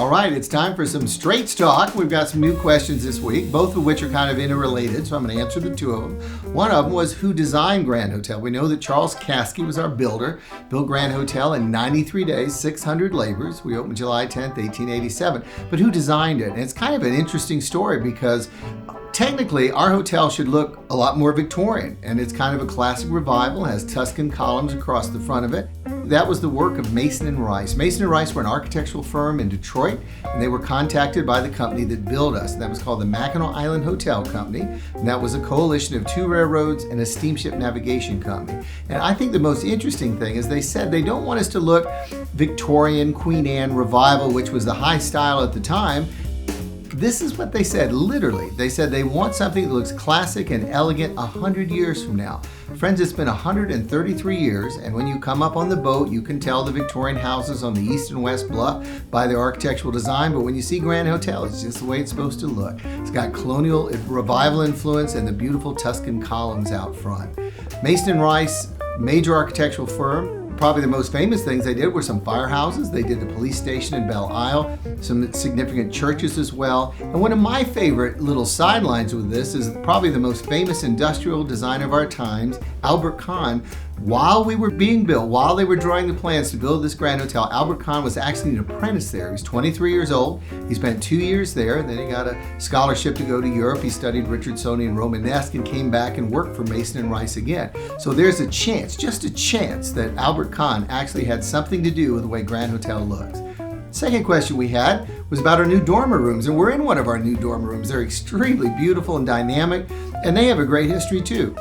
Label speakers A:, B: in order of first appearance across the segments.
A: All right, it's time for some Straits Talk. We've got some new questions this week, both of which are kind of interrelated, so I'm going to answer the two of them. One of them was who designed Grand Hotel. We know that Charles Caskey was our builder, built Grand Hotel in 93 days, 600 labors. We opened July 10th, 1887. But who designed it? And it's kind of an interesting story because technically, our hotel should look a lot more Victorian, and it's kind of a classic revival, has Tuscan columns across the front of it. That was the work of Mason and Rice. Mason and Rice were an architectural firm in Detroit, and they were contacted by the company that built us. That was called the Mackinac Island Hotel Company, and that was a coalition of 2 railroads and a steamship navigation company. And I think the most interesting thing is they said they don't want us to look Victorian, Queen Anne revival, which was the high style at the time. This is what they said, literally. They said they want something that looks classic and elegant 100 years from now. Friends, it's been 133 years, and when you come up on the boat, you can tell the Victorian houses on the east and west bluff by their architectural design, but when you see Grand Hotel, it's just the way it's supposed to look. It's got colonial revival influence and the beautiful Tuscan columns out front. Mason and Rice, major architectural firm. Probably the most famous things they did were some firehouses. They did the police station in Belle Isle, some significant churches as well. And one of my favorite little sidelines with this is probably the most famous industrial designer of our times, Albert Kahn. While we were being built, while they were drawing the plans to build this Grand Hotel, Albert Kahn was actually an apprentice there. He was 23 years old. He spent 2 years there. Then he got a scholarship to go to Europe. He studied Richardsonian Romanesque and came back and worked for Mason and Rice again. So there's a chance, just a chance, that Albert Kahn actually had something to do with the way Grand Hotel looks. Second question we had was about our new dormer rooms, and we're in one of our new dormer rooms. They're extremely beautiful and dynamic, and they have a great history too.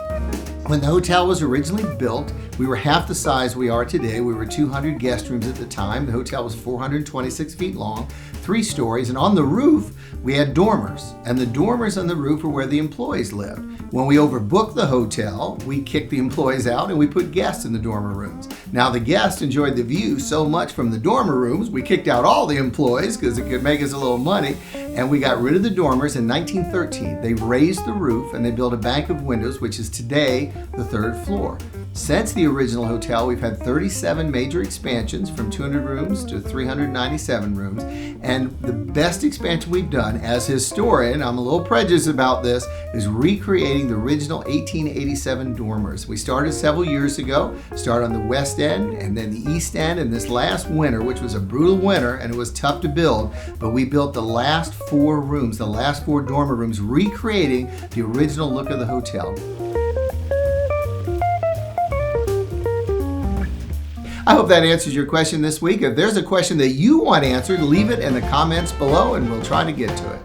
A: When the hotel was originally built, we were half the size we are today. We were 200 guest rooms at the time. The hotel was 426 feet long, 3 stories, and on the roof, we had dormers. And the dormers on the roof were where the employees lived. When we overbooked the hotel, we kicked the employees out and we put guests in the dormer rooms. Now the guests enjoyed the view so much from the dormer rooms, we kicked out all the employees because it could make us a little money, and we got rid of the dormers in 1913. They raised the roof and they built a bank of windows, which is today the 3rd floor. Since the original hotel, we've had 37 major expansions from 200 rooms to 397 rooms. And the best expansion we've done, as historian, I'm a little prejudiced about this, is recreating the original 1887 dormers. We started several years ago, started on the west end and then the east end, and this last winter, which was a brutal winter and it was tough to build, but we built the last 4 rooms, the last 4 dormer rooms, recreating the original look of the hotel. I hope that answers your question this week. If there's a question that you want answered, leave it in the comments below and we'll try to get to it.